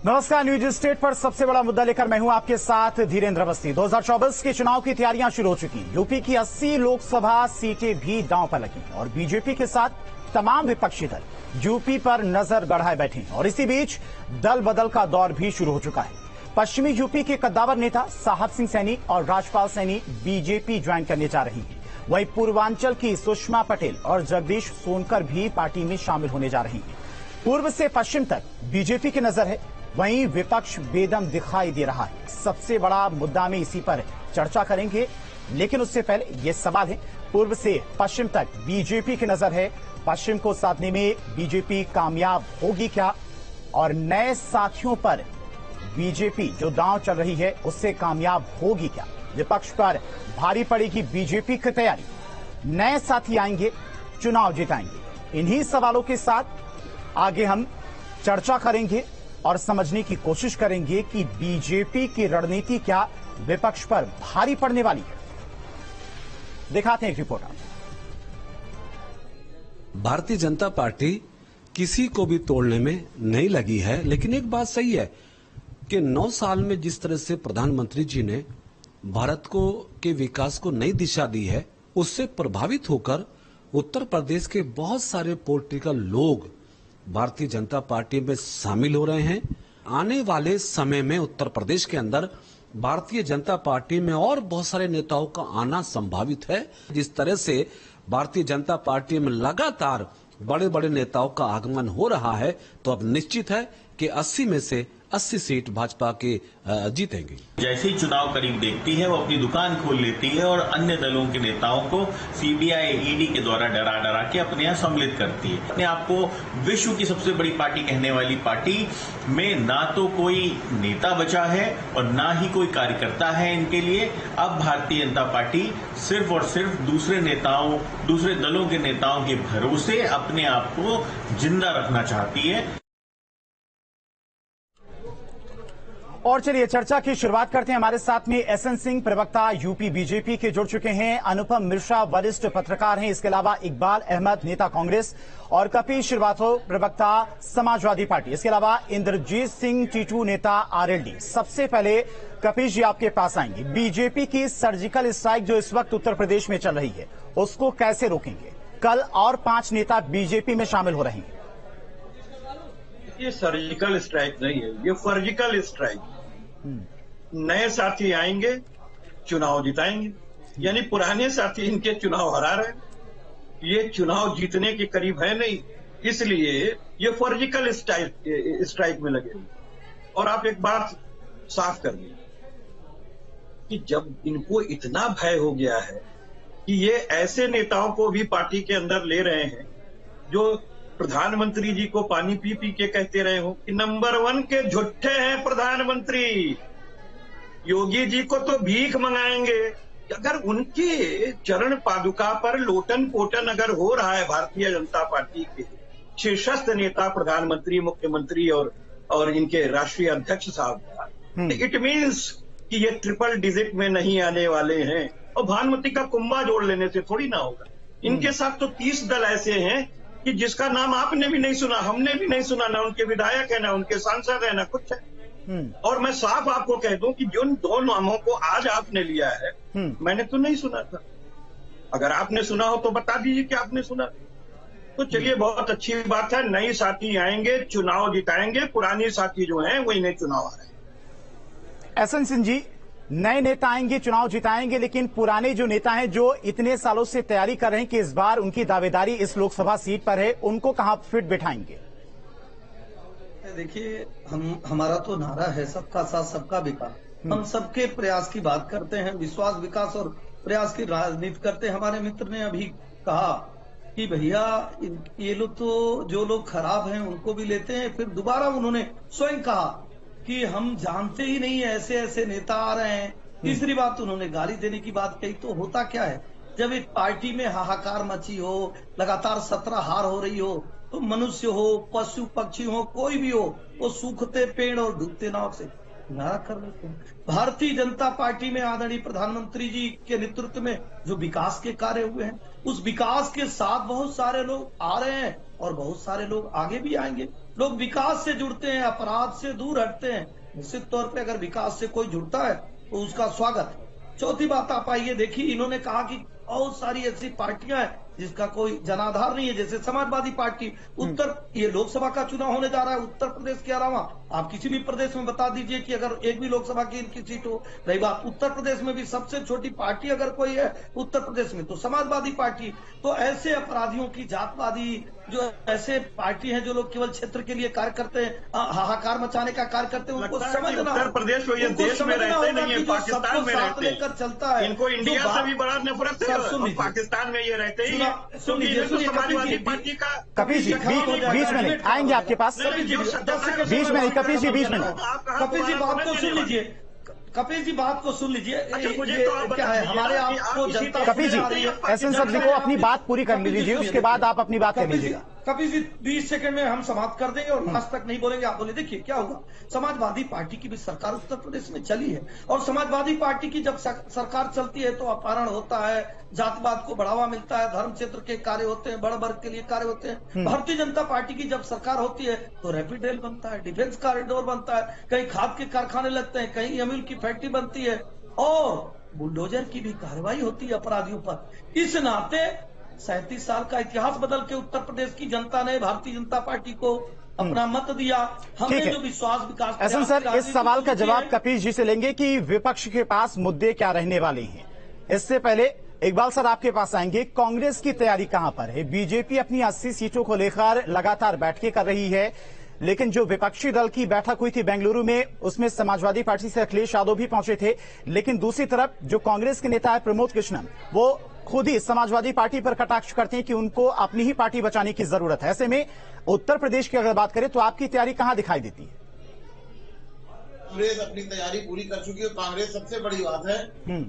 नमस्कार, news state पर सबसे बड़ा मुद्दा लेकर मैं हूं आपके साथ धीरेन्द्र अवस्थी। 2024 के चुनाव की तैयारियां शुरू हो चुकी। यूपी की 80 लोकसभा सीटें भी दांव पर लगी और बीजेपी के साथ तमाम विपक्षी दल यूपी पर नजर गड़ाए बैठे हैं। और इसी बीच दल बदल का दौर भी शुरू हो चुका है। पश्चिमी यूपी के कद्दावर नेता साहब सिंह सैनी और राजपाल सैनी बीजेपी ज्वाइन करने जा रही हैं। वहीं पूर्वांचल की सुषमा पटेल और जगदीश सोनकर भी पार्टी में शामिल होने जा रही हैं। पूर्व से पश्चिम तक बीजेपी की नजर है, वहीं विपक्ष बेदम दिखाई दे रहा है। सबसे बड़ा मुद्दा में इसी पर चर्चा करेंगे, लेकिन उससे पहले ये सवाल है, पूर्व से पश्चिम तक बीजेपी की नजर है, पश्चिम को साधने में बीजेपी कामयाब होगी क्या? और नए साथियों पर बीजेपी जो दांव चल रही है उससे कामयाब होगी क्या? विपक्ष पर भारी पड़ेगी बीजेपी की तैयारी, नए साथी आएंगे, चुनाव जिताएंगे। इन्हीं सवालों के साथ आगे हम चर्चा करेंगे और समझने की कोशिश करेंगे कि बीजेपी की रणनीति क्या विपक्ष पर भारी पड़ने वाली है। दिखाते हैं एक रिपोर्ट। भारतीय जनता पार्टी किसी को भी तोड़ने में नहीं लगी है, लेकिन एक बात सही है कि 9 साल में जिस तरह से प्रधानमंत्री जी ने भारत को के विकास को नई दिशा दी है, उससे प्रभावित होकर उत्तर प्रदेश के बहुत सारे पॉलिटिकल लोग भारतीय जनता पार्टी में शामिल हो रहे हैं। आने वाले समय में उत्तर प्रदेश के अंदर भारतीय जनता पार्टी में और बहुत सारे नेताओं का आना संभावित है। जिस तरह से भारतीय जनता पार्टी में लगातार बड़े बड़े नेताओं का आगमन हो रहा है, तो अब निश्चित है कि 80 में से 80 सीट भाजपा के जीतेंगे। जैसे ही चुनाव करीब देखती है, वो अपनी दुकान खोल लेती है और अन्य दलों के नेताओं को सीबीआई, ईडी के द्वारा डरा डरा के अपने यहाँ सम्मिलित करती है। अपने आप को विश्व की सबसे बड़ी पार्टी कहने वाली पार्टी में ना तो कोई नेता बचा है और ना ही कोई कार्यकर्ता है इनके लिए। अब भारतीय जनता पार्टी सिर्फ और सिर्फ दूसरे नेताओं, दूसरे दलों के नेताओं के भरोसे अपने आप को जिंदा रखना चाहती है। और चलिए चर्चा की शुरुआत करते हैं। हमारे साथ में एसएन सिंह, प्रवक्ता यूपी बीजेपी के जुड़ चुके हैं। अनुपम मिश्रा, वरिष्ठ पत्रकार हैं। इसके अलावा इकबाल अहमद, नेता कांग्रेस, और कपिल श्रीवास्तव, प्रवक्ता समाजवादी पार्टी। इसके अलावा इंद्रजीत सिंह टीटू, नेता आरएलडी। सबसे पहले कपिल जी आपके पास आएंगे। बीजेपी की सर्जिकल स्ट्राइक जो इस वक्त उत्तर प्रदेश में चल रही है, उसको कैसे रोकेंगे? कल और 5 नेता बीजेपी में शामिल हो रहे हैं। ये सर्जिकल स्ट्राइक नहीं है, ये फर्जिकल स्ट्राइक। नए साथी आएंगे, चुनाव जिताएंगे, यानी पुराने साथी इनके चुनाव हरा रहे हैं। ये चुनाव जीतने के करीब है नहीं, इसलिए ये फर्जिकल स्ट्राइक में लगे। और आप एक बात साफ कर दी कि जब इनको इतना भय हो गया है कि ये ऐसे नेताओं को भी पार्टी के अंदर ले रहे हैं जो प्रधानमंत्री जी को पानी पी पी के कहते रहे हो कि नंबर 1 के झूठे हैं प्रधानमंत्री, योगी जी को तो भीख मंगाएंगे। अगर उनके चरण पादुका पर लोटन पोटन अगर हो रहा है भारतीय जनता पार्टी के शीर्षस्थ नेता प्रधानमंत्री, मुख्यमंत्री और इनके राष्ट्रीय अध्यक्ष साहब का, इट मीन्स कि ये ट्रिपल डिजिट में नहीं आने वाले हैं। और भानुमति का कुंभा जोड़ लेने से थोड़ी ना होगा। इनके साथ तो 30 दल ऐसे हैं कि जिसका नाम आपने भी नहीं सुना, हमने भी नहीं सुना, ना उनके विधायक है, ना उनके सांसद है, ना कुछ है। और मैं साफ आपको कह दूं कि जिन 2 नामों को आज आपने लिया है, मैंने तो नहीं सुना था। अगर आपने सुना हो तो बता दीजिए कि आपने सुना। तो चलिए, बहुत अच्छी बात है, नई साथी आएंगे, चुनाव जिताएंगे। पुरानी साथी जो हैं वो इन्हें चुनाव आ रहे हैं। एसएन सिंह जी, नए नेता आएंगे, चुनाव जिताएंगे, लेकिन पुराने जो नेता हैं जो इतने सालों से तैयारी कर रहे हैं कि इस बार उनकी दावेदारी इस लोकसभा सीट पर है, उनको कहां फिट बिठाएंगे? देखिए, हमारा तो नारा है सबका साथ सबका विकास। हम सबके प्रयास की बात करते हैं, विश्वास, विकास और प्रयास की राजनीति करते हैं। हमारे मित्र ने अभी कहा कि भैया ये लोग तो जो लोग खराब हैं उनको भी लेते हैं। फिर दोबारा उन्होंने स्वयं कहा कि हम जानते ही नहीं ऐसे ऐसे नेता आ रहे हैं। तीसरी बात उन्होंने गाली देने की बात कही। तो होता क्या है, जब एक पार्टी में हाहाकार मची हो, लगातार 17 हार हो रही हो, तो मनुष्य हो, पशु पक्षी हो, कोई भी हो, वो सूखते पेड़ और डूबते नाव से किनारा कर लेते हैं। भारतीय जनता पार्टी में आदरणीय प्रधानमंत्री जी के नेतृत्व में जो विकास के कार्य हुए हैं, उस विकास के साथ बहुत सारे लोग आ रहे हैं और बहुत सारे लोग आगे भी आएंगे। लोग विकास से जुड़ते हैं, अपराध से दूर हटते हैं। निश्चित तौर पे अगर विकास से कोई जुड़ता है तो उसका स्वागत है। चौथी बात आप आइए देखिए, इन्होंने कहा कि बहुत सारी ऐसी पार्टियां हैं जिसका कोई जनाधार नहीं है, जैसे समाजवादी पार्टी। ये लोकसभा का चुनाव होने जा रहा है, उत्तर प्रदेश के अलावा आप किसी भी प्रदेश में बता दीजिए कि अगर एक भी लोकसभा की इनकी सीट हो। रही बात उत्तर प्रदेश में भी सबसे छोटी पार्टी अगर कोई है उत्तर प्रदेश में तो समाजवादी पार्टी। तो ऐसे अपराधियों की, जातवादी जो ऐसे पार्टी है जो लोग केवल क्षेत्र के लिए कार्य करते हैं, हाहाकार मचाने का कार्य करते हैं, उनको समझना, उत्तर प्रदेश में ये देश में रहते नहीं है, पाकिस्तान में रहते लेकर चलता है। इनको इंडिया से भी बड़ा नफरत है, पाकिस्तान में ये रहते ही सुन लीजिए समाजवादी पार्टी का। कपिल जी बीच में नहीं आएंगे आपके पास, बीच में नहीं कपिल जी, बीच में नहीं। कपिल जी बात को सुन लीजिए, कपिल जी बात को सुन लीजिए। क्या है हमारे आपको जनता। कपिल जी एसएन सर जी को अपनी बात पूरी कर लीजिए, उसके बाद आप अपनी बात कर लीजिएगा। कपिल जी 20 सेकंड में हम समाप्त कर देंगे और लास्ट तक नहीं बोलेंगे। आप बोले देखिए क्या होगा, समाजवादी पार्टी की भी सरकार उत्तर प्रदेश में चली है और समाजवादी पार्टी की जब सरकार चलती है तो अपहरण होता है, जातिवाद को बढ़ावा मिलता है, धर्म क्षेत्र के कार्य होते हैं, बड़े वर्ग के लिए कार्य होते हैं। भारतीय जनता पार्टी की जब सरकार होती है तो रैपिड रेल बनता है, डिफेंस कॉरिडोर बनता है, कहीं खाद के कारखाने लगते हैं, कहीं अमूल की फैक्ट्री बनती है और बुलडोजर की भी कार्रवाई होती है अपराधियों पर। इस नाते 37 साल का इतिहास बदल के उत्तर प्रदेश की जनता ने भारतीय जनता पार्टी को अपना मत दिया। हमने जो विश्वास विकास। एसएन सर इस सवाल का जवाब कपिल जी से लेंगे कि विपक्ष के पास मुद्दे क्या रहने वाले हैं। इससे पहले इकबाल सर आपके पास आएंगे, कांग्रेस की तैयारी कहां पर है? बीजेपी अपनी 80 सीटों को लेकर लगातार बैठकें कर रही है, लेकिन जो विपक्षी दल की बैठक हुई थी बेंगलुरु में, उसमें समाजवादी पार्टी से अखिलेश यादव भी पहुंचे थे। लेकिन दूसरी तरफ जो कांग्रेस के नेता है प्रमोद कृष्णन, वो खुद ही समाजवादी पार्टी पर कटाक्ष करते हैं कि उनको अपनी ही पार्टी बचाने की जरूरत है। ऐसे में उत्तर प्रदेश की अगर बात करें तो आपकी तैयारी कहां दिखाई देती है? कांग्रेस अपनी तैयारी पूरी कर चुकी है। कांग्रेस सबसे बड़ी बात है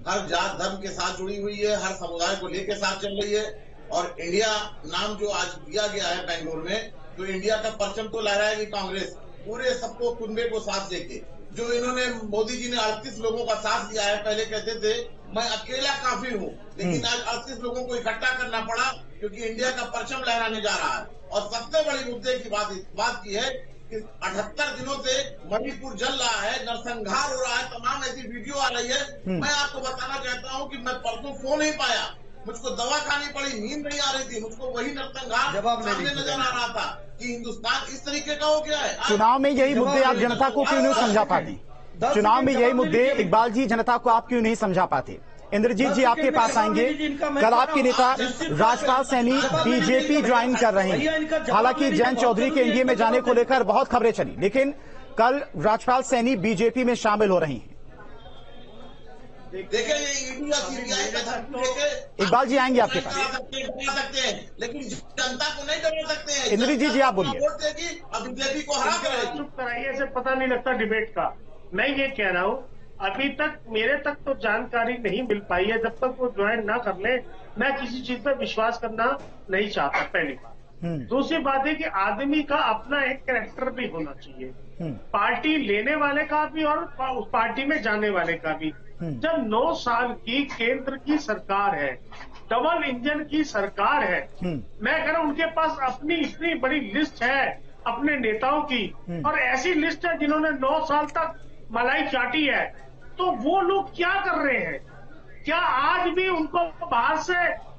हर जात धर्म के साथ जुड़ी हुई है, हर समुदाय को लेकर साथ चल रही है। और इंडिया नाम जो आज दिया गया है बेंगलुरु में, तो इंडिया का परचम तो लहराएगी कांग्रेस, पूरे सबको कुनबे को साथ देके। जो इन्होंने मोदी जी ने 38 लोगों का साथ दिया है, पहले कहते थे मैं अकेला काफी हूँ, लेकिन आज 38 लोगों को इकट्ठा करना पड़ा क्योंकि इंडिया का परचम लहराने जा रहा है। और सबसे बड़ी मुद्दे की बात की है कि 78 दिनों से मणिपुर जल रहा है, नरसंहार हो रहा है, तमाम ऐसी वीडियो आ रही है। मैं आपको बताना चाहता हूँ कि मैं परसों सो नहीं पाया, मुझको दवा खानी पड़ी, नींद नहीं आ रही थी, मुझको वही नरसंहार सामने नजर आ रहा था कि हिंदुस्तान इस तरीके का हो गया है। चुनाव में यही मुद्दे आप जनता को क्यों नहीं समझा पाते? चुनाव में यही मुद्दे इकबाल जी जनता को आप क्यों नहीं समझा पाते? इंद्रजीत जी आपके पास आएंगे। कल आपके नेता राजपाल सैनी बीजेपी ज्वाइन कर रहे हैं। हालांकि जयंत चौधरी के एनडीए में जाने को लेकर बहुत खबरें चली, लेकिन कल राजपाल सैनी बीजेपी में शामिल हो रही हैं। देखिए ये ईडी और सीबीआई का इकबाल जी आएंगे आपके पास। सकते हैं लेकिन जनता को नहीं डरा सकते हैं। इंद्रजीत जी आप बोलिए। वोट देगी और बीजेपी को हरा करेगी। चुप कराइए से पता नहीं लगता डिबेट का। मैं ये कह रहा हूँ अभी तक मेरे तक तो जानकारी नहीं मिल पाई है। जब तक वो ज्वाइन ना कर ले मैं किसी चीज पर विश्वास करना नहीं चाहता, पहली बात। दूसरी बात है कि आदमी का अपना एक कैरेक्टर भी होना चाहिए, पार्टी लेने वाले का भी और उस पार्टी में जाने वाले का भी। जब 9 साल की केंद्र की सरकार है, डबल इंजन की सरकार है, मैं कह रहा हूं उनके पास अपनी इतनी बड़ी लिस्ट है अपने नेताओं की, और ऐसी लिस्ट है जिन्होंने 9 साल तक मलाई चाटी है, तो वो लोग क्या कर रहे हैं? क्या आज भी उनको बाहर से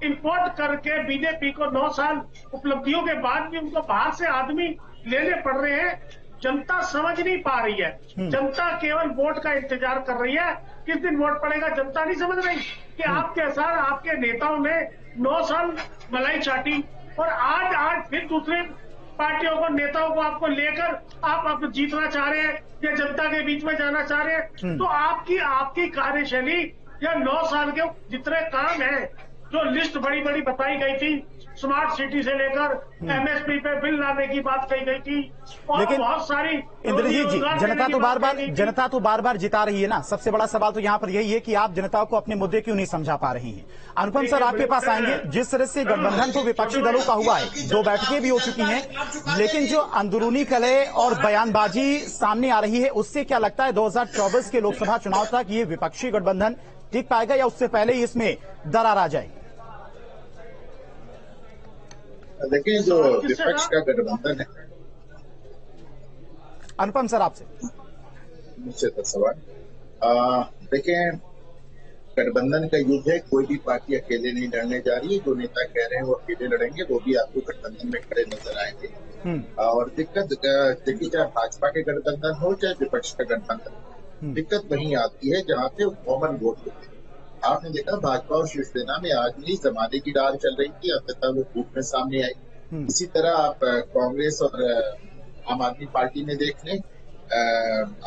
इंपोर्ट करके बीजेपी को 9 साल उपलब्धियों के बाद भी उनको बाहर से आदमी लेने पड़ रहे हैं? जनता समझ नहीं पा रही है। जनता केवल वोट का इंतजार कर रही है, किस दिन वोट पड़ेगा। जनता नहीं समझ रही कि आपके साथ आपके नेताओं ने 9 साल मलाई चाटी और आज फिर दूसरे पार्टियों को, नेताओं को आपको लेकर आप जीतना चाह रहे हैं या जनता के बीच में जाना चाह रहे हैं। तो आपकी कार्यशैली या 9 साल के जितने काम हैं, जो लिस्ट बड़ी बड़ी बताई गई थी, स्मार्ट सिटी से लेकर एमएसपी पे बिल लाने की बात कही गई थी, और लेकिन बहुत सारी इंद्रजीत जी जनता तो बार बार जिता रही है ना। सबसे बड़ा सवाल तो यहाँ पर यही है कि आप जनता को अपने मुद्दे क्यों नहीं समझा पा रही हैं। अनुपम सर आपके पास आएंगे। जिस तरह से गठबंधन तो विपक्षी दलों का हुआ है, 2 बैठकें भी हो चुकी हैं, लेकिन जो अंदरूनी कलह और बयानबाजी सामने आ रही है, उससे क्या लगता है 2024 के लोकसभा चुनाव तक ये विपक्षी गठबंधन टिक पाएगा या उससे पहले ही इसमें दरार आ जाएगी? देखिए जो विपक्ष का गठबंधन है अनुपम सर आपसे मुझसे तो सवाल देखिए, गठबंधन का युद्ध है, कोई भी पार्टी अकेले नहीं लड़ने जा रही है। जो नेता कह रहे हैं वो अकेले लड़ेंगे, वो भी आपको गठबंधन में खड़े नजर आएंगे। और दिक्कत देखिए, चाहे भाजपा के गठबंधन हो चाहे विपक्ष का गठबंधन, दिक्कत वहीं आती है जहाँ पे कॉमन वोट होते हैं। आपने देखा भाजपा और शिवसेना में आज भी जमाने की डाल चल रही थी, अंततः वो धूप में सामने आई। इसी तरह आप कांग्रेस और आम आदमी पार्टी में देख लें,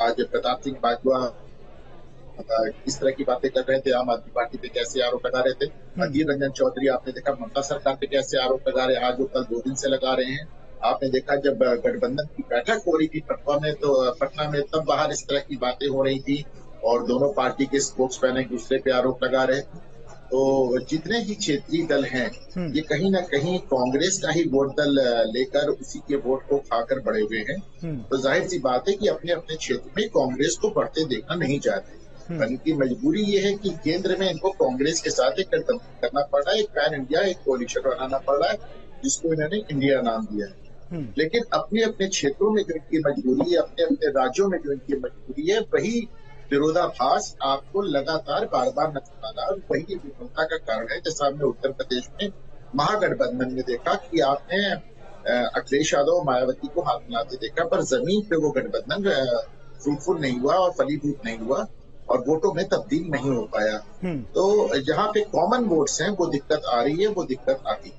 आज प्रताप सिंह बाजवा किस तरह की बातें कर रहे थे, आम आदमी पार्टी पे कैसे आरोप लगा रहे थे। अधीर रंजन चौधरी आपने देखा ममता सरकार पे कैसे आरोप लगा रहे हैं, आज वो कल 2 दिन से लगा रहे हैं। आपने देखा जब गठबंधन की बैठक हो रही थी पटना में, तब बाहर इस तरह की बातें हो रही थी और दोनों पार्टी के स्पोक्समैन एक दूसरे पे आरोप लगा रहे। तो जितने भी क्षेत्रीय दल हैं, ये कहीं ना कहीं कांग्रेस का ही वोट दल लेकर उसी के वोट को खाकर बड़े हुए हैं। तो जाहिर सी बात है कि अपने अपने क्षेत्र में कांग्रेस को बढ़ते देखना नहीं चाहते। इनकी मजबूरी ये है कि केंद्र में इनको कांग्रेस के साथ एक गठबंधन करना पड़ रहा है, एक पैन इंडिया एक कोalition बनाना पड़ रहा है, जिसको इन्होंने इंडिया नाम दिया है। लेकिन अपने अपने क्षेत्रों में जो इनकी मजबूरी है, अपने अपने राज्यों में जो इनकी मजबूरी है, वही विरोधाभास आपको लगातार बार बार नजर आ रहा है। वही विफलता का कारण है। जैसा हमने उत्तर प्रदेश में महागठबंधन में देखा कि आपने अखिलेश यादव मायावती को हाथ मिलाते देखा, पर जमीन पे वो गठबंधन फ्रूटफुल नहीं हुआ और फलीभूत नहीं हुआ और वोटों में तब्दील नहीं हो पाया। तो जहाँ पे कॉमन वोट्स हैं वो दिक्कत आ रही है, वो दिक्कत आ रही है।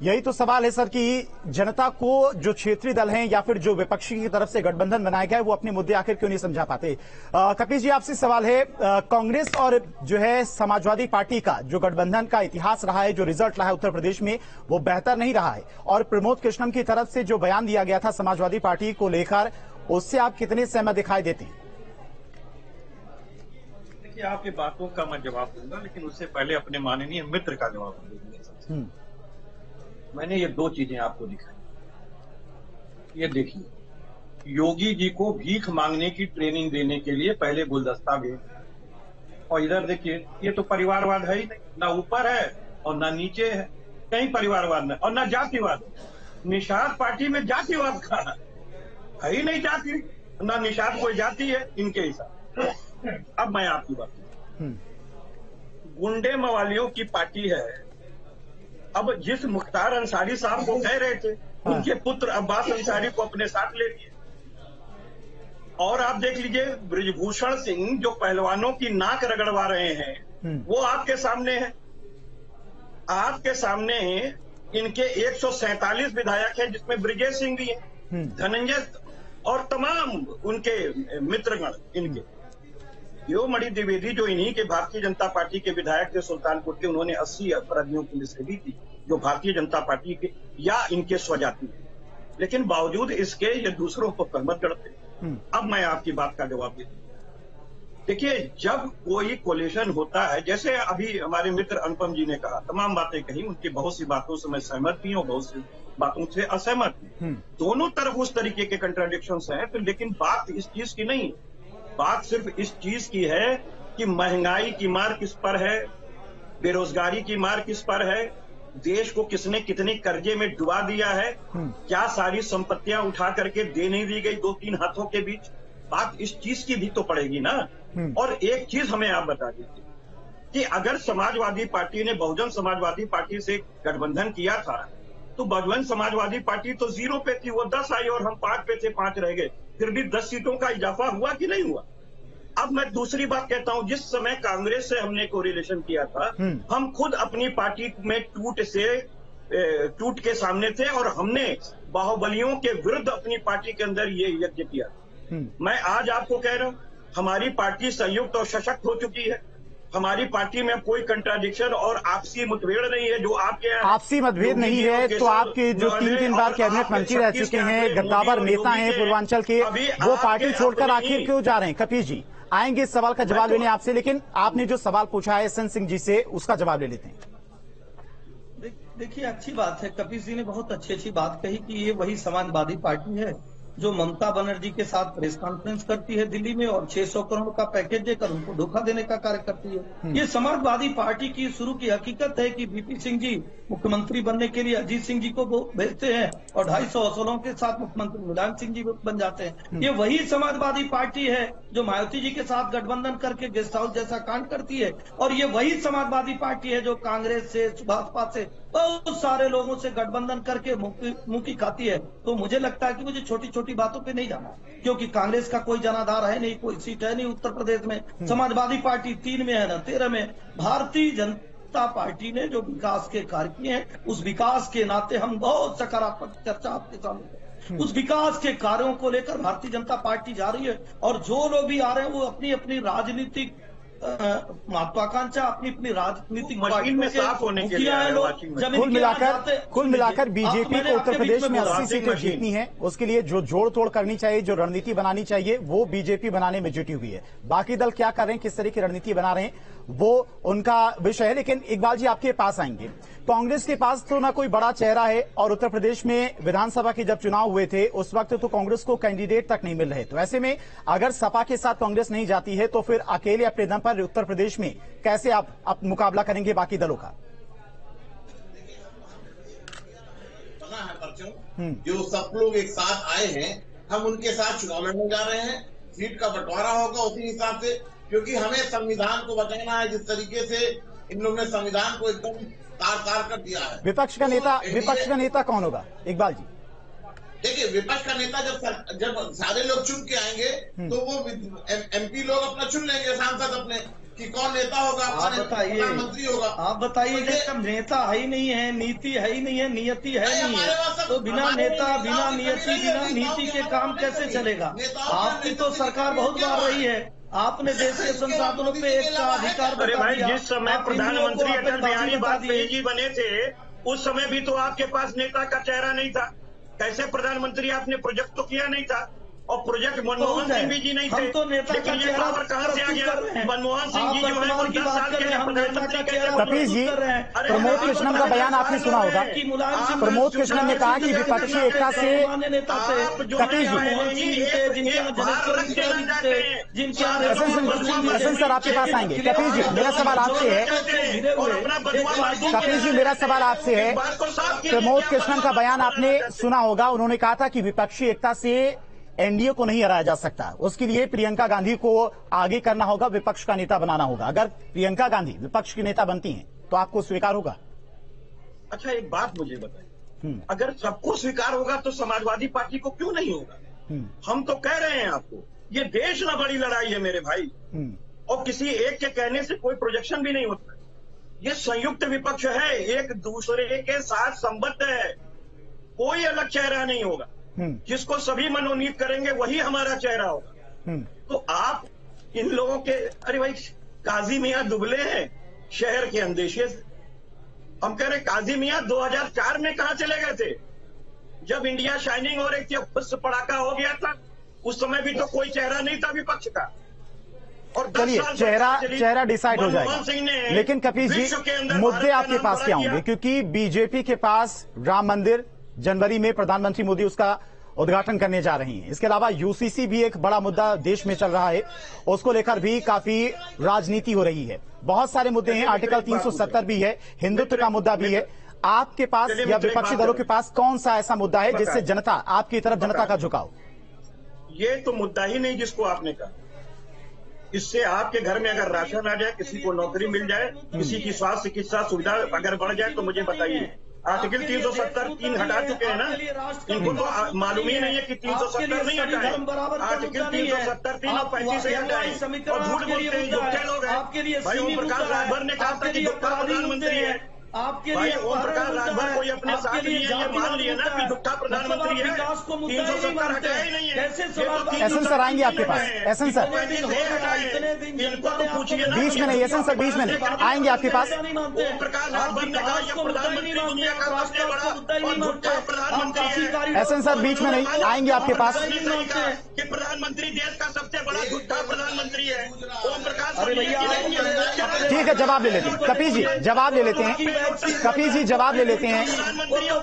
यही तो सवाल है सर कि जनता को जो क्षेत्रीय दल हैं या फिर जो विपक्षी की तरफ से गठबंधन बनाया गया है वो अपने मुद्दे आखिर क्यों नहीं समझा पाते। कपिल जी आपसे सवाल है, कांग्रेस और जो है समाजवादी पार्टी का जो गठबंधन का इतिहास रहा है, जो रिजल्ट रहा है उत्तर प्रदेश में, वो बेहतर नहीं रहा है और प्रमोद कृष्णम की तरफ से जो बयान दिया गया था समाजवादी पार्टी को लेकर, उससे आप कितने सहमत दिखाई देते हैं? देखिए, आपकी बातों का मैं जवाब दूंगा, लेकिन उससे पहले अपने माननीय मित्र का जवाब दूंगा। मैंने ये 2 चीजें आपको दिखाई। ये देखिए, योगी जी को भीख मांगने की ट्रेनिंग देने के लिए पहले गुलदस्ता भेज, और इधर देखिए, ये तो परिवारवाद है ही नहीं, ना ऊपर है और ना नीचे है, कहीं परिवारवाद नहीं और ना जातिवाद। निषाद पार्टी में जातिवाद कहाँ है ही नहीं, जाति ना निषाद कोई जाति है इनके हिसाब। अब मैं आपकी बात, गुंडे मवालियों की पार्टी है। अब जिस मुख्तार अंसारी साहब को कह रहे थे, उनके पुत्र अब्बास अंसारी को अपने साथ ले लिए। और आप देख लीजिए, ब्रिजभूषण सिंह जो पहलवानों की नाक रगड़वा रहे हैं, वो आपके सामने है। आपके सामने इनके 147 विधायक हैं, जिसमें ब्रिजेश सिंह भी है, धनंजय और तमाम उनके मित्रगण इनके। मणि द्विवेदी जो इन्हीं के भारतीय जनता पार्टी के विधायक थे सुल्तानपुर के, उन्होंने 80 अपराधियों की लिस्ट दी थी जो भारतीय जनता पार्टी के या इनके स्वजाति थे, लेकिन बावजूद इसके ये दूसरों को सहमत करते। अब मैं आपकी बात का जवाब देता हूं। देखिए, जब कोई कोलिशन होता है, जैसे अभी हमारे मित्र अनुपम जी ने कहा, तमाम बातें कही, उनकी बहुत सी बातों से मैं सहमत भी हूँ, बहुत सी बातों से असहमत हूँ। दोनों तरफ उस तरीके के कंट्राडिक्शंस हैं, तो लेकिन बात इस चीज की नहीं, बात सिर्फ इस चीज की है कि महंगाई की मार किस पर है, बेरोजगारी की मार किस पर है, देश को किसने कितने कर्जे में डुबा दिया है, क्या सारी संपत्तियां उठा करके दे नहीं दी गई 2-3 हाथों के बीच। बात इस चीज की भी तो पड़ेगी ना। और एक चीज हमें आप बता दीजिए कि अगर समाजवादी पार्टी ने बहुजन समाजवादी पार्टी से गठबंधन किया था, तो बहुजन समाजवादी पार्टी तो 0 पे थी, वो 10 आई और हम 5 पे थे, 5 रह गए, फिर भी 10 सीटों का इजाफा हुआ कि नहीं हुआ। अब मैं दूसरी बात कहता हूं, जिस समय कांग्रेस से हमने कोरिलेशन किया था, हम खुद अपनी पार्टी में टूट के सामने थे और हमने बाहुबलियों के विरुद्ध अपनी पार्टी के अंदर ये यज्ञ किया। मैं आज आपको कह रहा हूं, हमारी पार्टी संयुक्त और सशक्त हो चुकी है। हमारी पार्टी में कोई कंट्राडिक्शन और आपसी मुठभेड़ नहीं है जो आपके आपसी मतभेद नहीं है। तो आपके जो 3 बार कैबिनेट मंत्री रह चुके हैं, गद्दावर नेता हैं पूर्वांचल के, वो पार्टी छोड़कर आखिर क्यों जा रहे हैं? कपिल जी आएंगे इस सवाल का जवाब लेने आपसे, लेकिन आपने जो सवाल पूछा है एसएन सिंह जी से, उसका जवाब ले लेते हैं। देखिए, अच्छी बात है, कपिल जी ने बहुत अच्छी बात कही कि ये वही समाजवादी पार्टी है जो ममता बनर्जी के साथ प्रेस कॉन्फ्रेंस करती है दिल्ली में और 600 करोड़ का पैकेज देकर उनको धोखा देने का कार्य करती है। ये समाजवादी पार्टी की शुरू की हकीकत है कि बीपी सिंह जी मुख्यमंत्री बनने के लिए अजीत सिंह जी को भेजते हैं और 250 असलों के साथ मुख्यमंत्री मुलायम सिंह जी बन जाते हैं। ये वही समाजवादी पार्टी है जो मायावती जी के साथ गठबंधन करके गेस्ट हाउस जैसा कांड करती है, और ये वही समाजवादी पार्टी है जो कांग्रेस से, भाजपा से, बहुत सारे लोगों से गठबंधन करके मुंह खाती है। तो मुझे लगता है कि मुझे छोटी छोटी बातों पे नहीं जाना, क्योंकि कांग्रेस का कोई जनाधार है नहीं, कोई सीट है नहीं उत्तर प्रदेश में। समाजवादी पार्टी 3 में है ना 13 में। भारतीय जनता पार्टी ने जो विकास के कार्य किए हैं, उस विकास के नाते हम बहुत सकारात्मक चर्चा आपके सामने, उस विकास के कार्यों को लेकर भारतीय जनता पार्टी जा रही है। और जो लोग भी आ रहे हैं वो अपनी अपनी राजनीतिक महत्वाकांक्षा, अपनी अपनी राजनीतिक मशीन में साफ होने के लिए कुल मिलाकर बीजेपी को उत्तर प्रदेश में 80 सीटें जीतनी है, उसके लिए जो जोड़ तोड़ करनी चाहिए, जो रणनीति बनानी चाहिए, वो बीजेपी बनाने में जुटी हुई है। बाकी दल क्या कर रहे हैं, किस तरह की रणनीति बना रहे हैं, वो उनका विषय है। लेकिन इकबाल जी आपके पास आएंगे। कांग्रेस के पास तो ना कोई बड़ा चेहरा है, और उत्तर प्रदेश में विधानसभा के जब चुनाव हुए थे उस वक्त तो कांग्रेस को कैंडिडेट तक नहीं मिल रहे। तो ऐसे में अगर सपा के साथ कांग्रेस नहीं जाती है तो फिर अकेले अपने दम पर उत्तर प्रदेश में कैसे आप मुकाबला करेंगे बाकी दलों का? बना है परचम, जो सब लोग एक साथ आए हैं, हम उनके साथ चुनाव लड़ने जा रहे हैं। सीट का बंटवारा होगा उसी हिसाब से, क्योंकि हमें संविधान को बचाना है। जिस तरीके से इन लोगों ने संविधान को एकदम तार कर दिया है। विपक्ष का नेता कौन होगा इकबाल जी? देखिए, विपक्ष का नेता जब सारे लोग चुन के आएंगे तो वो एमपी लोग अपना चुन लेंगे, सांसद अपने, कि कौन नेता होगा, प्रधानमंत्री होगा। आप बताइए कि नेता है ही नहीं है, नीति है ही नहीं है, नियति है नहीं है, तो बिना नेता, बिना नियति, बिना नीति के काम कैसे चलेगा? आपकी तो सरकार बहुत बार रही है, आपने देश के संसाधनों पे एक का अधिकार। अरे भाई, जिस समय प्रधानमंत्री अटल बिहारी वाजपेयी जी बने थे उस समय भी तो आपके पास नेता का चेहरा नहीं था। कैसे प्रधानमंत्री आपने प्रोजेक्ट तो किया नहीं था, और प्रोजेक्ट मनमोहन सिंह भी जी नहीं थे, तो नेता लेकिन ये पावर कहां से आ गया? मनमोहन सिंह जी जो है वो 10 साल के लिए प्रधानमंत्री कैसे? कपिल जी, प्रमोद कृष्णन का बयान आपने सुना होगा। प्रमोद कृष्णन ने कहा कि विपक्षी एकता से, कपिल जी सर आपके पास आएंगे। कपिल जी मेरा सवाल आपसे है, कपिल जी मेरा सवाल आपसे है, प्रमोद कृष्णन का बयान आपने सुना होगा। उन्होंने कहा था कि विपक्षी एकता से एनडीए को नहीं हराया जा सकता, उसके लिए प्रियंका गांधी को आगे करना होगा, विपक्ष का नेता बनाना होगा। अगर प्रियंका गांधी विपक्ष की नेता बनती हैं तो आपको स्वीकार होगा? अच्छा, एक बात मुझे बताइए, अगर सबको स्वीकार होगा तो समाजवादी पार्टी को क्यों नहीं होगा? हम तो कह रहे हैं आपको, ये देश में बड़ी लड़ाई है मेरे भाई, और किसी एक के कहने से कोई प्रोजेक्शन भी नहीं होता। ये संयुक्त विपक्ष है, एक दूसरे के साथ संबद्ध है, कोई अलग चेहरा नहीं होगा। जिसको सभी मनोनीत करेंगे वही हमारा चेहरा होगा। तो आप इन लोगों के, अरे भाई काजी मियां दुबले हैं शहर के अंदेशे से। हम कह रहे काजी मियां 2004 में कहां चले गए थे, जब इंडिया शाइनिंग हो रही थी, अब पड़ाका हो गया था। उस समय भी तो कोई चेहरा नहीं था विपक्ष का। और चलिए चेहरा डिसाइड हो जाएगा। लेकिन कपिल जी, मुद्दे आपके पास क्या होंगे? क्योंकि बीजेपी के पास राम मंदिर, जनवरी में प्रधानमंत्री मोदी उसका उद्घाटन करने जा रही हैं। इसके अलावा यूसीसी भी एक बड़ा मुद्दा देश में चल रहा है, उसको लेकर भी काफी राजनीति हो रही है। बहुत सारे मुद्दे हैं, आर्टिकल 370 भी है, हिंदुत्व का मुद्दा भी है। आपके पास या विपक्षी दलों के पास कौन सा ऐसा मुद्दा है जिससे जनता, आपकी तरफ जनता का झुकाव? ये तो मुद्दा ही नहीं जिसको आपने कहा। इससे आपके घर में अगर राशन आ जाए, किसी को नौकरी मिल जाए, किसी की स्वास्थ्य चिकित्सा सुविधा अगर बढ़ जाए, तो मुझे बताइए। आर्टिकल 370(3) हटा चुके हैं ना, इनको तो मालूम ही नहीं है कि 370 नहीं हटाए। आर्टिकल 370(3) और 35 से हटाए, और झूठ बोलते हैं, झूठे लोग हैं। भाई ओम प्रकाश राजभर ने कहा था कि झूठा प्रधानमंत्री है। आपके भाई ओम प्रकाश राजभर कोई अपने साथ लिए ये मान लिया ना कि झूठा प्रधानमंत्री है, 370 हटाया ही नहीं है। एसएन सर आएंगे आपके पास। एसएन सर इनको तो पूछिए ना, बीच में नहीं, एसएन सर बीच में नहीं, आएंगे आपके पास। ओम प्रकाश राजभर ने कहा ये प्रधानमंत्री दुनिया का सबसे बड़ा और झूठा प्रधानमंत्री है। एसएन सर बीच में नहीं, आएंगे आपके पास। कि प्रधानमंत्री देश का सबसे बड़ा झूठा प्रधानमंत्री है ओम प्रकाश। ठीक है, जवाब ले लेते हैं कपिल जी, जवाब ले लेते हैं कपिल जी, जवाब ले लेते हैं।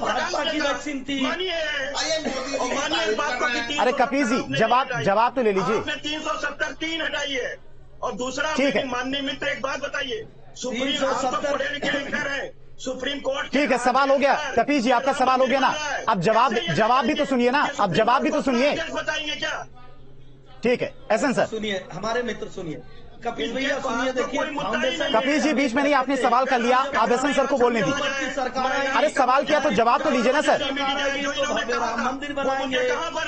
भाजपा की वैक्सीन थी। अरे कपिल जी, जवाब तो ले लीजिए। 370(3) हटाइए। और दूसरा, ठीक है, माननीय मित्र एक बात बताइए, सुप्रीम कोर्ट, ठीक है, सवाल हो गया कपिल जी, आपका सवाल हो गया ना। अब जवाब भी तो सुनिए ना, अब जवाब भी तो सुनिए। बताएंगे क्या? ठीक है, एहसन सर सुनिए, हमारे मित्र सुनिए, कपिल भैया सुनिए, देखिए कपिल जी बीच में नहीं, आपने सवाल कर लिया, आप एहसन सर को बोलने दीजिए। सरकार अरे सवाल किया तो जवाब तो लीजिए ना सर। राम मंदिर बनाएंगे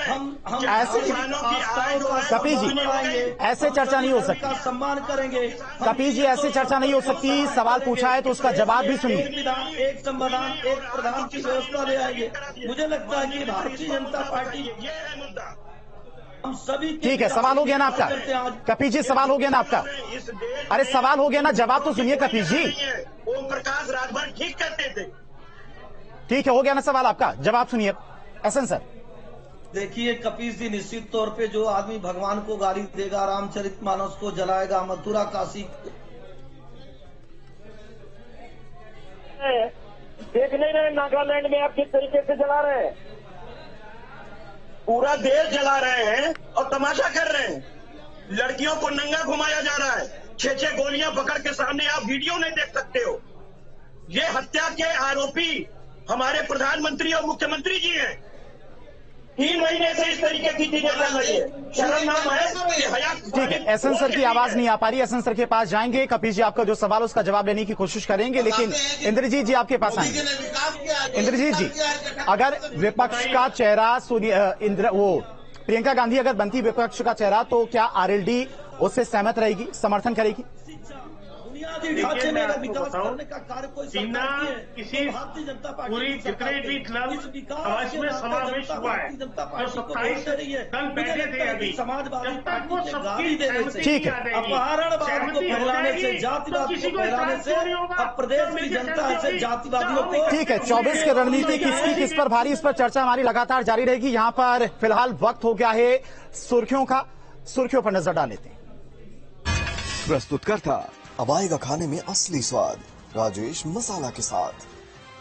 हम ऐसे कपिल जी, ऐसे चर्चा नहीं हो सकती। सम्मान करेंगे कपिल जी, ऐसे चर्चा नहीं हो सकती। सवाल पूछा है तो उसका जवाब भी सुनिए। एक संविधान, एक प्रधान की व्यवस्था ले आएंगे। मुझे लगता है कि भारतीय जनता पार्टी हम सभी, ठीक है, सवाल हो गया ना आपका कपिल जी, सवाल हो गया ना आपका। अरे सवाल हो गया ना, जवाब तो सुनिए कपिल जी। ओम प्रकाश राजभर ठीक करते थे। ठीक है, हो गया ना सवाल आपका, जवाब सुनिए एहसन सर। देखिए कपिल जी, निश्चित तौर पे जो आदमी भगवान को गाली देगा, रामचरितमानस को जलाएगा, मथुरा काशी देख नहीं रहे नागालैंड में आप किस तरीके से जला रहे हैं, पूरा देश जला रहे हैं और तमाशा कर रहे हैं। लड़कियों को नंगा घुमाया जा रहा है, 6-6 गोलियां पकड़ के सामने, आप वीडियो नहीं देख सकते हो। ये हत्या के आरोपी हमारे प्रधानमंत्री और मुख्यमंत्री जी हैं। 3 महीने से इस तरीके की चीजें चल रही है, शर्मनाक है। ठीक है, एहसन सर की आवाज नहीं आ पा रही, एहसन सर के पास जाएंगे। कपिल जी, आपका जो सवाल उसका जवाब लेने की कोशिश करेंगे, लेकिन इंद्रजीत जी आपके पास आएंगे। इंद्रजीत जी, अगर विपक्ष का चेहरा प्रियंका गांधी अगर बनती विपक्ष का चेहरा, तो क्या आरएलडी उससे सहमत रहेगी, समर्थन करेगी? ढांचे में विकास करने का कार्य कोई किसी पूरी जितने भी क्लब समाज में समावेश हुआ है, जो 27 कल बैठे थे अभी, समाजवादी पार्टी को सबकी ठीक है, अपहरणवाद को फैलाने से, जातिवाद को फैलाने से, अब प्रदेश की जनता से जातिवादियों को। ठीक है, 24 की रणनीति किसकी किस पर भारी, इस पर चर्चा हमारी लगातार जारी रहेगी। यहाँ पर फिलहाल वक्त हो गया है सुर्खियों का, सुर्खियों पर नजर डाल लेते हैं। प्रस्तुत करता अब आएगा खाने में असली स्वाद, राजेश मसाला के साथ।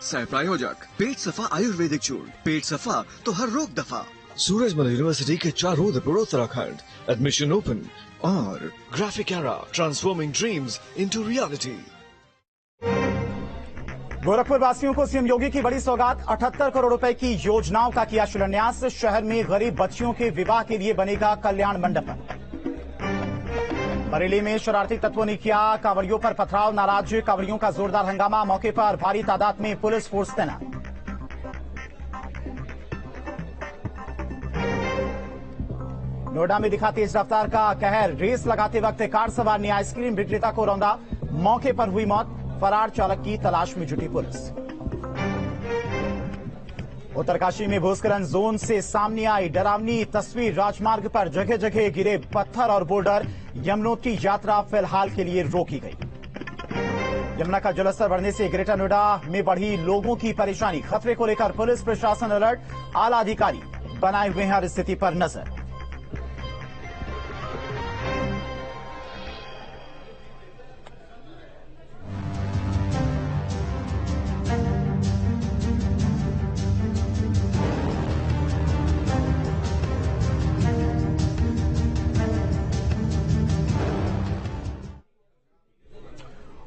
सह प्रायोजक पेट सफा आयुर्वेदिक चूर्ण, पेट सफा तो हर रोग दफा। सूरजमल यूनिवर्सिटी के चारों उत्तराखंड, एडमिशन ओपन। और graphic era, transforming dreams into reality. Gorakhpur वासियों को सीएम योगी की बड़ी सौगात, 78 करोड़ रुपए की योजनाओं का किया शिलान्यास। शहर में गरीब बच्चियों के विवाह के लिए बनेगा कल्याण मंडप। बरेली में शरारती तत्वों ने किया कांवड़ियों पर पथराव, नाराज कांवड़ियों का जोरदार हंगामा, मौके पर भारी तादाद में पुलिस फोर्स तैनात। नोएडा में दिखा तेज रफ्तार का कहर, रेस लगाते वक्त कार सवार ने आइसक्रीम विक्रेता को रौंदा, मौके पर हुई मौत, फरार चालक की तलाश में जुटी पुलिस। उत्तरकाशी में भूस्खलन जोन से सामने आई डरावनी तस्वीर, राजमार्ग पर जगह जगह गिरे पत्थर और बोल्डर, यमुनोत्री यात्रा फिलहाल के लिए रोकी गई। यमुना का जलस्तर बढ़ने से ग्रेटर नोएडा में बढ़ी लोगों की परेशानी, खतरे को लेकर पुलिस प्रशासन अलर्ट, आला अधिकारी बनाए हुए हैं हर स्थिति पर नजर।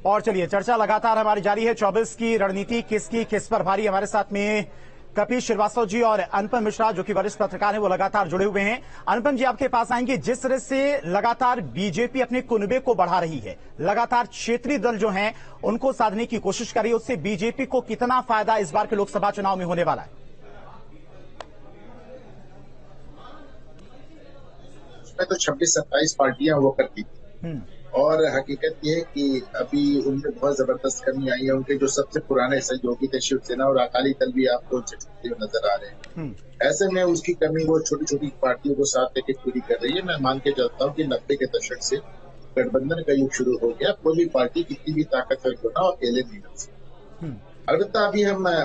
और चलिए, चर्चा लगातार हमारी जारी है। 24 की रणनीति किसकी किस पर भारी। हमारे साथ में कपिल श्रीवास्तव जी और अनुपम मिश्रा, जो कि वरिष्ठ पत्रकार हैं, वो लगातार जुड़े हुए हैं। अनुपम जी, आपके पास आएंगे। जिस तरह से लगातार बीजेपी अपने कुनबे को बढ़ा रही है, लगातार क्षेत्रीय दल जो हैं उनको साधने की कोशिश कर रही है, उससे बीजेपी को कितना फायदा इस बार के लोकसभा चुनाव में होने वाला है? उसमें तो 26-27 पार्टियां हुआ करती थी, और हकीकत ये है कि अभी उनमें बहुत जबरदस्त कमी आई है। उनके जो सबसे पुराने सहयोगी थे शिवसेना और अकाली दल भी आपको नजर आ रहे हैं। ऐसे में उसकी कमी वो छोटी छोटी पार्टियों को साथ लेके पूरी कर रही है। मैं मान के चलता हूँ कि 90 के दशक से गठबंधन का युग शुरू हो गया। कोई भी पार्टी कितनी भी ताकतवर क्यों ना अकेले नहीं हो सकती। अलबत्ता अभी मैं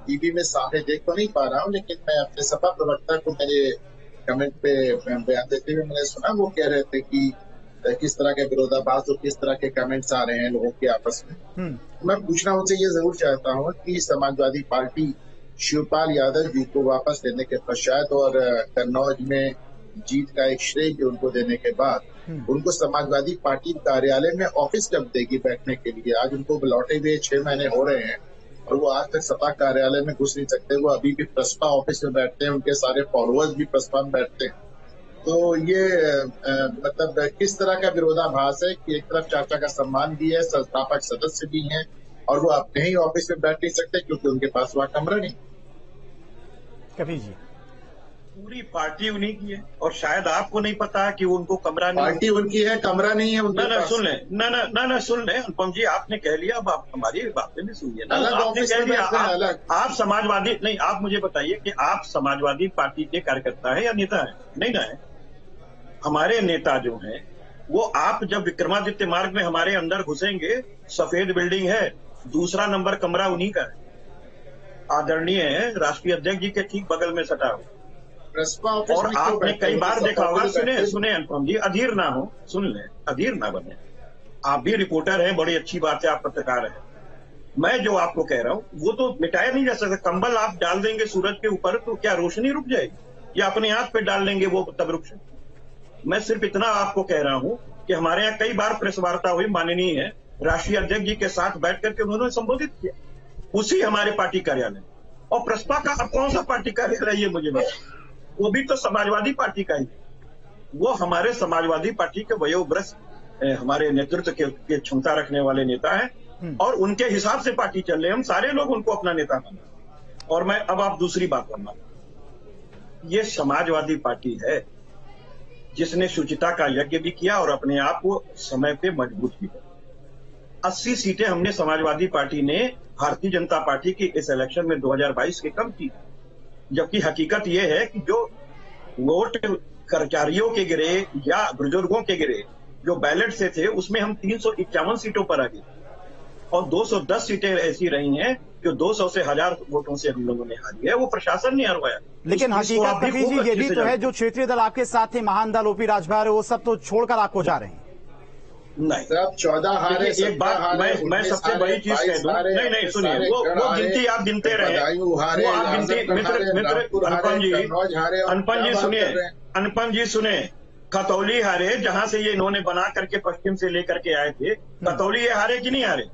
टीवी में सामने देख तो नहीं पा रहा हूँ, लेकिन मैं अपने सपा प्रवक्ता को मेरे कमेंट पे बयान देते हुए मैंने सुना, वो कह रहे थे कि किस तरह के विरोधाभास और किस तरह के कमेंट्स आ रहे हैं लोगों के आपस में। मैं पूछना उनसे ये जरूर चाहता हूँ कि समाजवादी पार्टी शिवपाल यादव जी को वापस लेने के पश्चात और कन्नौज में जीत का एक श्रेय भी उनको देने के बाद उनको समाजवादी पार्टी कार्यालय में ऑफिस कब देगी बैठने के लिए? आज उनको लौटे हुए 6 महीने हो रहे हैं और वो आज तक सपा कार्यालय में घुस नहीं सकते। वो अभी भी प्रसपा ऑफिस में बैठते हैं, उनके सारे फॉलोअर्स भी प्रसपा में बैठते हैं। तो ये मतलब किस तरह का विरोधाभास है कि एक तरफ चाचा का सम्मान भी है, संस्थापक सदस्य भी हैं और वो अपने ही ऑफिस में बैठ नहीं सकते क्योंकि उनके पास वहाँ कमरा नहीं। कपिल जी, पूरी पार्टी उन्हीं की है और शायद आपको नहीं पता कि उनको कमरा नहीं। पार्टी उनकी है, कमरा नहीं है उनके पास। सुन लें, ना सुन लें अनुपम जी, आपने कह लिया, अब आप हमारी बातें भी सुनिए ना। अलग आपने ऑफिस कह में लिया बैठते हैं, अलग। आप समाजवादी नहीं, आप मुझे बताइए कि आप समाजवादी पार्टी के कार्यकर्ता है या नेता है? नहीं ना है। हमारे नेता जो हैं वो आप जब विक्रमादित्य मार्ग में हमारे अंदर घुसेंगे, सफेद बिल्डिंग है, 2 नंबर कमरा उन्हीं का है, आदरणीय है राष्ट्रीय अध्यक्ष जी के ठीक बगल में सटा हुआ। और आपने कई बार देखा होगा, सुने अनुपम जी, अधीर ना हो, सुन लें, अधीर ना बने। आप भी रिपोर्टर हैं, बड़ी अच्छी बात है, आप पत्रकार हैं। मैं जो आपको कह रहा हूं वो तो मिटाया नहीं जा सकता। कंबल आप डाल देंगे सूरज के ऊपर तो क्या रोशनी रुक जाएगी, या अपने हाथ पे डाल लेंगे वो तब रुक सकती? मैं सिर्फ इतना आपको कह रहा हूं कि हमारे यहाँ कई बार प्रेस वार्ता हुई, माननीय है राष्ट्रीय अध्यक्ष जी के साथ बैठ करके उन्होंने संबोधित किया उसी हमारे पार्टी कार्यालय। और प्रसपा का अब कौन सा पार्टी कार्यालय ये मुझे बताओ, वो भी तो समाजवादी पार्टी का ही। वो हमारे समाजवादी पार्टी के वयोवृद्ध हमारे नेतृत्व के क्षमता रखने वाले नेता हैं और उनके हिसाब से पार्टी चल रही है। हम सारे लोग उनको अपना नेता मानते। और मैं अब आप दूसरी बात करना, ये समाजवादी पार्टी है जिसने शुचिता का यज्ञ भी किया और अपने आप को समय पे मजबूत भी किया। 80 सीटें हमने समाजवादी पार्टी ने भारतीय जनता पार्टी की इस इलेक्शन में 2022 के कम की, जबकि हकीकत यह है कि जो वोट कर्मचारियों के गिरे या बुजुर्गों के गिरे जो बैलेट से थे उसमें हम 351 सीटों पर आ गए और 210 सीटें ऐसी रही हैं जो 200 से 1000 वोटों से हम लोगों ने हारी है। वो प्रशासन ने हरवाया। लेकिन हकीकत कपिल जी ये भी तो है, जो क्षेत्रीय दल आपके साथ थे, महान दल ओपी राजभर, वो सब तो छोड़कर आपको जा रहे हैं। नहीं, सब 14 हारे। एक बात मैं सबसे बड़ी चीज कह दूं, नहीं सुनिए, वो गिनती आप गिनते रहे, वो आप गिनती मित्र अनुपम जी सुने, खतौली हारे जहां से ये इन्होंने बना करके पश्चिम से लेकर के आए थे, खतौली ये हारे कि नहीं हारे,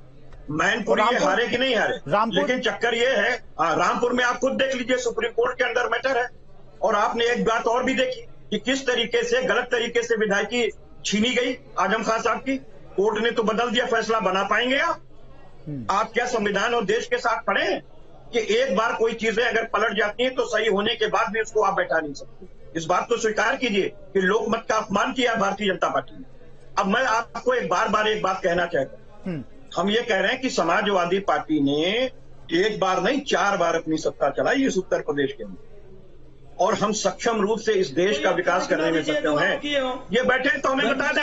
मैनपुरी ये हारे कि नहीं हारे। लेकिन चक्कर ये है, रामपुर में आप खुद देख लीजिए, सुप्रीम कोर्ट के अंदर मैटर है। और आपने एक बात और भी देखी कि किस तरीके से गलत तरीके से विधायकी छीनी गई आजम खान साहब की। कोर्ट ने तो बदल दिया, फैसला बना पाएंगे आप क्या संविधान और देश के साथ खड़े हैं कि एक बार कोई चीजें अगर पलट जाती हैं तो सही होने के बाद भी उसको आप बैठा नहीं सकते। इस बात को स्वीकार कीजिए कि लोकमत का अपमान किया भारतीय जनता पार्टी ने। अब मैं आपको एक बात कहना चाहता हूं, हम ये कह रहे हैं कि समाजवादी पार्टी ने एक बार नहीं 4 बार अपनी सत्ता चलाई इस उत्तर प्रदेश के अंदर, और हम सक्षम रूप से इस देश का विकास करने में सक्षम हैं। ये बैठे तो हमें बता दें,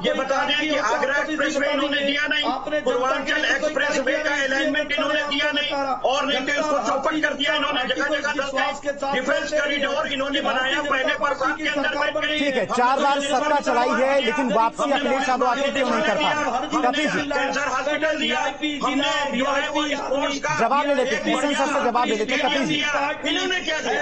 ये बता दें कि आगरा एक्सप्रेस वे इन्होंने दिया नहीं, पूर्वांचल एक्सप्रेस वे का अलाइनमेंट इन्होंने दिया नहीं, और नहीं तो इसको चौपट कर दिया इन्होंने, जगह जगह डिफेंस कॉरिडोर इन्होंने बनाया, पहले बरसात के अंदर बैठ गई। ठीक है, 4 बार सत्ता चलाई है लेकिन वापसी अखिलेश यादव आके क्यों नहीं कर पाए? कपिल जी कैंसर हॉस्पिटल दिया हमने, जो है वो स्पोर्ट्स का जवाब ले लेते, किशन सर से जवाब ले लेते। कपिल जी इन्होंने क्या किया?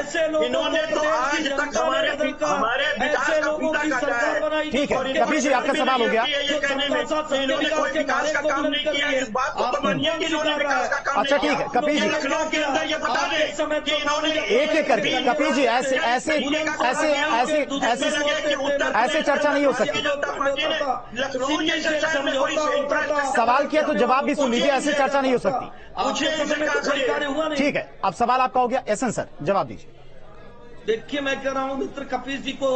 इन्होंने तो आज तक हमारे विकास का पीछा काटा है। ठीक है कपिल जी, आपका सवाल हो गया। ये कहने में इन्होंने कोई विकास का काम नहीं किया, इस बात को तो मानिए कि इन्होंने विकास का काम। अच्छा ठीक है कपिल जी, लखनऊ के अंदर ये बता दें कि इन्होंने एक एक करके, कपिल जी ऐसे चर्चा नहीं हो सकती। लखनऊ की चर्चा में कोई सवाल किया तो जवाब भी सुन लीजिए, ऐसे चर्चा नहीं हो सकती। ठीक है, अब सवाल आपका हो गया। एसएन सर जवाब दीजिए। देखिए, मैं कह रहा हूं मित्र कपिल जी को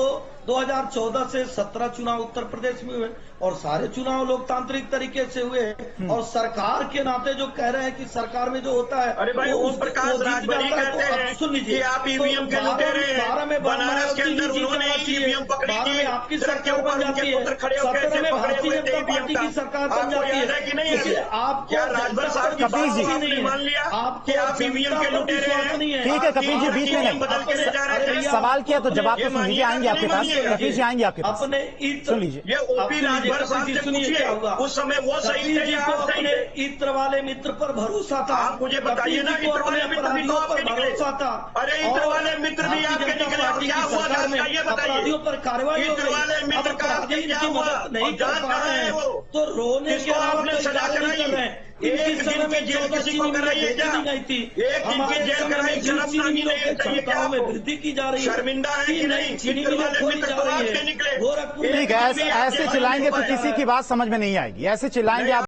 2014 से 17 चुनाव उत्तर प्रदेश में हुए और सारे चुनाव लोकतांत्रिक तरीके से हुए, और सरकार के नाते जो कह रहे हैं कि सरकार में जो होता है, अरे भाई ओम प्रकाश राजभरी कहते हैं, सुन लीजिए, आप ईवीएम के लुटेरे हैं, बनारस के अंदर उन्होंने ईवीएम पकड़ी थी, आपकी सरकार बन जाती है, 17 में भारतीय जनता पार्टी की सरकार बन जाती है कि नहीं? आप क्या राजभर साहब कपिल जी मान लिया कि आप ईवीएम के लुटेरे हैं? ठीक है कपिल जी, बीच में नहीं, सवाल किया तो जवाब तो सुन लीजिए, आएंगे आपके पास। रफी जी आएंगे आपके पास। अपने सुन लीजिए, ये ओपी राजभर साहब से पूछिए, उस समय वो सही थे या आप सही थे? इत्र वाले मित्र पर भरोसा था। आप मुझे बताइए ना, इत्र वाले मित्र भी तो आपके निकले। अरे इत्र वाले मित्र भी आपके निकले, और क्या हुआ जांच का ये बताइए। पर कार्रवाई इत्र वाले मित्र का आपके क्या हुआ, नहीं जांच कर रहे हैं वो, तो रोने के आपने सजा कराई, एक दिन में जेल किसी को कराइए क्या? एक दिन की जेल कराई, शर्मनाकी नहीं चाहिए क्या आपको? वृद्धि की जा रही है, शर्मिंदा है कि नहीं? इत्र वाले मित्र तो आपके निकले। ठीक है, ऐसे चिल्लाएंगे तो किसी की बात समझ में नहीं आएगी, ऐसे चिल्लाएंगे आप।